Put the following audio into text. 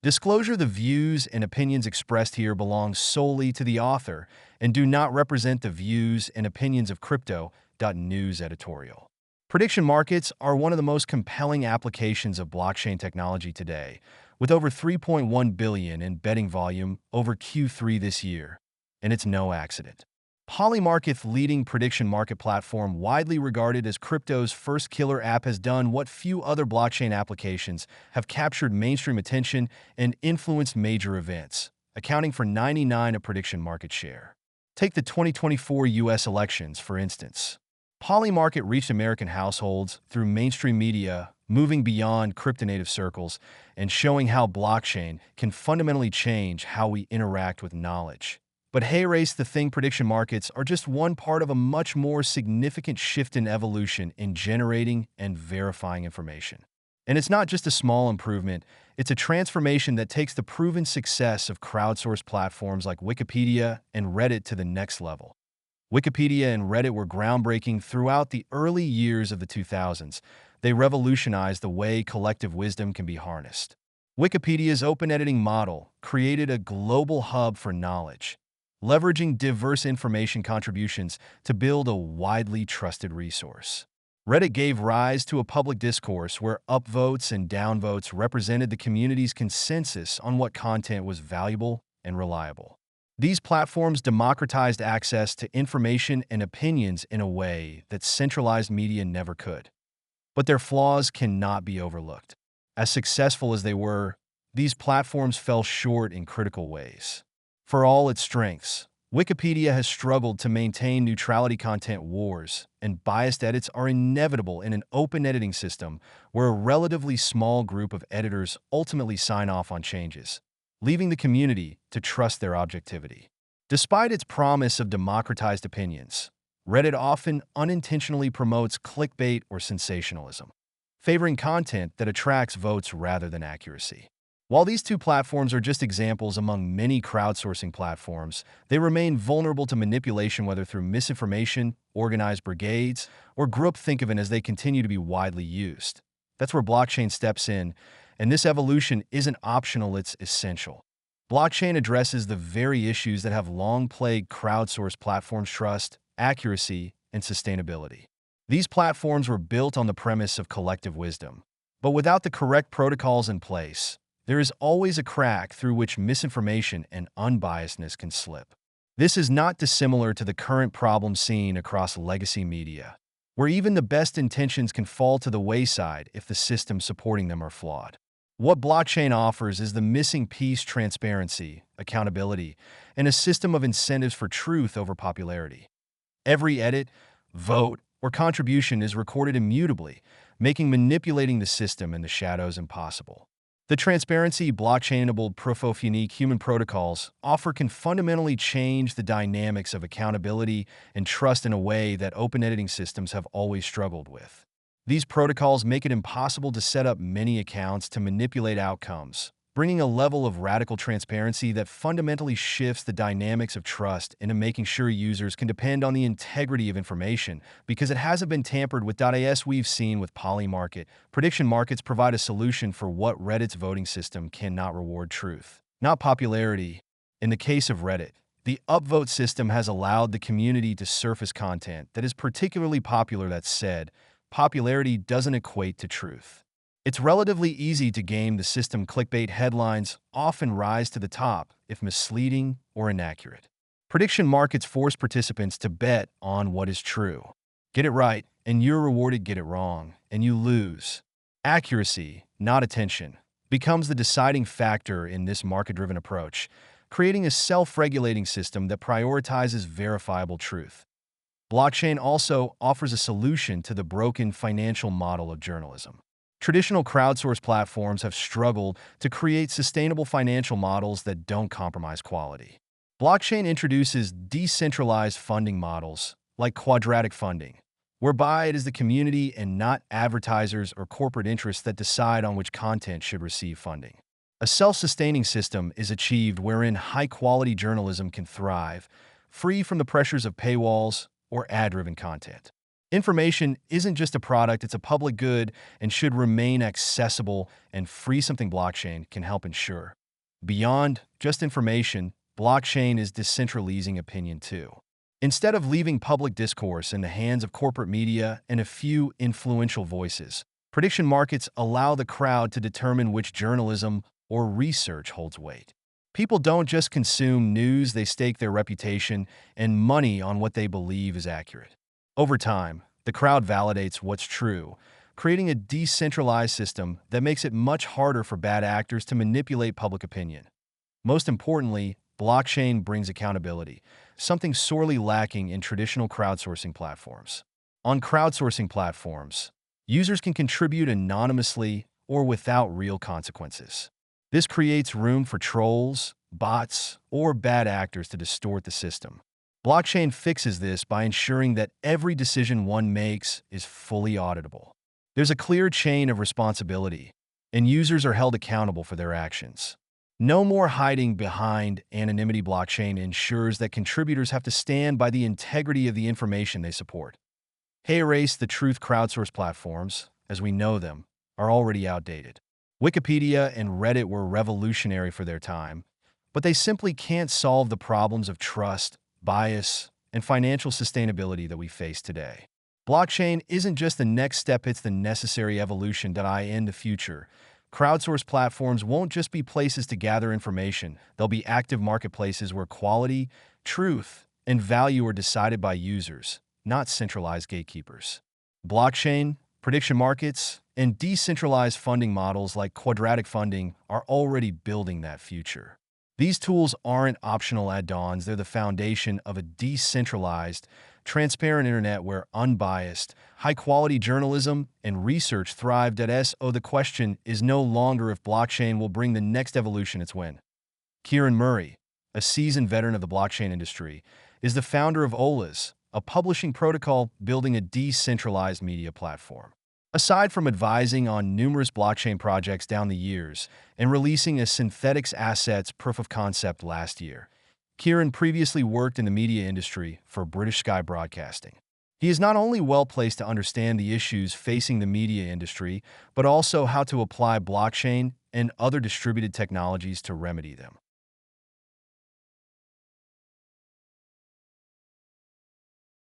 Disclosure: the views and opinions expressed here belong solely to the author and do not represent the views and opinions of Crypto.news editorial. Prediction markets are one of the most compelling applications of blockchain technology today, with over 3.1 billion in betting volume over Q3 this year. And it's no accident. Polymarket, leading prediction market platform widely regarded as crypto's first killer app, has done what few other blockchain applications have: captured mainstream attention and influenced major events, accounting for 99% of prediction market share. Take the 2024 U.S. elections, for instance. Polymarket reached American households through mainstream media, moving beyond crypto-native circles and showing how blockchain can fundamentally change how we interact with knowledge. But hey, race the thing, prediction markets are just one part of a much more significant shift in evolution in generating and verifying information. And it's not just a small improvement, it's a transformation that takes the proven success of crowdsourced platforms like Wikipedia and Reddit to the next level. Wikipedia and Reddit were groundbreaking throughout the early years of the 2000s. They revolutionized the way collective wisdom can be harnessed. Wikipedia's open editing model created a global hub for knowledge, leveraging diverse information contributions to build a widely trusted resource. Reddit gave rise to a public discourse where upvotes and downvotes represented the community's consensus on what content was valuable and reliable. These platforms democratized access to information and opinions in a way that centralized media never could. But their flaws cannot be overlooked. As successful as they were, these platforms fell short in critical ways. For all its strengths, Wikipedia has struggled to maintain neutrality. Content wars and biased edits are inevitable in an open editing system where a relatively small group of editors ultimately sign off on changes, leaving the community to trust their objectivity. Despite its promise of democratized opinions, Reddit often unintentionally promotes clickbait or sensationalism, favoring content that attracts votes rather than accuracy. While these two platforms are just examples among many crowdsourcing platforms, they remain vulnerable to manipulation, whether through misinformation, organized brigades, or groupthink, as they continue to be widely used. That's where blockchain steps in, and this evolution isn't optional, it's essential. Blockchain addresses the very issues that have long plagued crowdsourced platforms: trust, accuracy, and sustainability. These platforms were built on the premise of collective wisdom, but without the correct protocols in place, there is always a crack through which misinformation and unbiasedness can slip. This is not dissimilar to the current problem seen across legacy media, where even the best intentions can fall to the wayside if the systems supporting them are flawed. What blockchain offers is the missing piece: transparency, accountability, and a system of incentives for truth over popularity. Every edit, vote, or contribution is recorded immutably, making manipulating the system and the shadows impossible. The transparency blockchain-enabled proof of unique human protocols offer can fundamentally change the dynamics of accountability and trust in a way that open editing systems have always struggled with. These protocols make it impossible to set up many accounts to manipulate outcomes, bringing a level of radical transparency that fundamentally shifts the dynamics of trust into making sure users can depend on the integrity of information because it hasn't been tampered with. As we've seen with Polymarket, prediction markets provide a solution for what Reddit's voting system cannot: reward truth, not popularity. In the case of Reddit, the upvote system has allowed the community to surface content that is particularly popular. That said, popularity doesn't equate to truth. It's relatively easy to game the system. Clickbait headlines often rise to the top if misleading or inaccurate. Prediction markets force participants to bet on what is true. Get it right, and you're rewarded. Get it wrong, and you lose. Accuracy, not attention, becomes the deciding factor in this market-driven approach, creating a self-regulating system that prioritizes verifiable truth. Blockchain also offers a solution to the broken financial model of journalism. Traditional crowdsourced platforms have struggled to create sustainable financial models that don't compromise quality. Blockchain introduces decentralized funding models, like quadratic funding, whereby it is the community and not advertisers or corporate interests that decide on which content should receive funding. A self-sustaining system is achieved wherein high-quality journalism can thrive, free from the pressures of paywalls or ad-driven content. Information isn't just a product, it's a public good and should remain accessible and free, something blockchain can help ensure. Beyond just information, blockchain is decentralizing opinion too. Instead of leaving public discourse in the hands of corporate media and a few influential voices, prediction markets allow the crowd to determine which journalism or research holds weight. People don't just consume news, they stake their reputation and money on what they believe is accurate. Over time, the crowd validates what's true, creating a decentralized system that makes it much harder for bad actors to manipulate public opinion. Most importantly, blockchain brings accountability, something sorely lacking in traditional crowdsourcing platforms. On crowdsourcing platforms, users can contribute anonymously or without real consequences. This creates room for trolls, bots, or bad actors to distort the system. Blockchain fixes this by ensuring that every decision one makes is fully auditable. There's a clear chain of responsibility, and users are held accountable for their actions. No more hiding behind anonymity. Blockchain ensures that contributors have to stand by the integrity of the information they support. Hey, erase the truth. Crowdsource platforms, as we know them, are already outdated. Wikipedia and Reddit were revolutionary for their time, but they simply can't solve the problems of trust, bias, and financial sustainability that we face today. Blockchain isn't just the next step, it's the necessary evolution. In the future, crowdsourced platforms won't just be places to gather information, they'll be active marketplaces where quality, truth, and value are decided by users, not centralized gatekeepers. Blockchain, prediction markets, and decentralized funding models like quadratic funding are already building that future. These tools aren't optional add-ons, they're the foundation of a decentralized, transparent internet where unbiased, high-quality journalism and research thrive. The question is no longer if blockchain will bring the next evolution, it's when. Kieran Murray, a seasoned veteran of the blockchain industry, is the founder of Olas, a publishing protocol building a decentralized media platform. Aside from advising on numerous blockchain projects down the years and releasing a synthetics assets proof of concept last year, Kieran previously worked in the media industry for British Sky Broadcasting. He is not only well placed to understand the issues facing the media industry, but also how to apply blockchain and other distributed technologies to remedy them.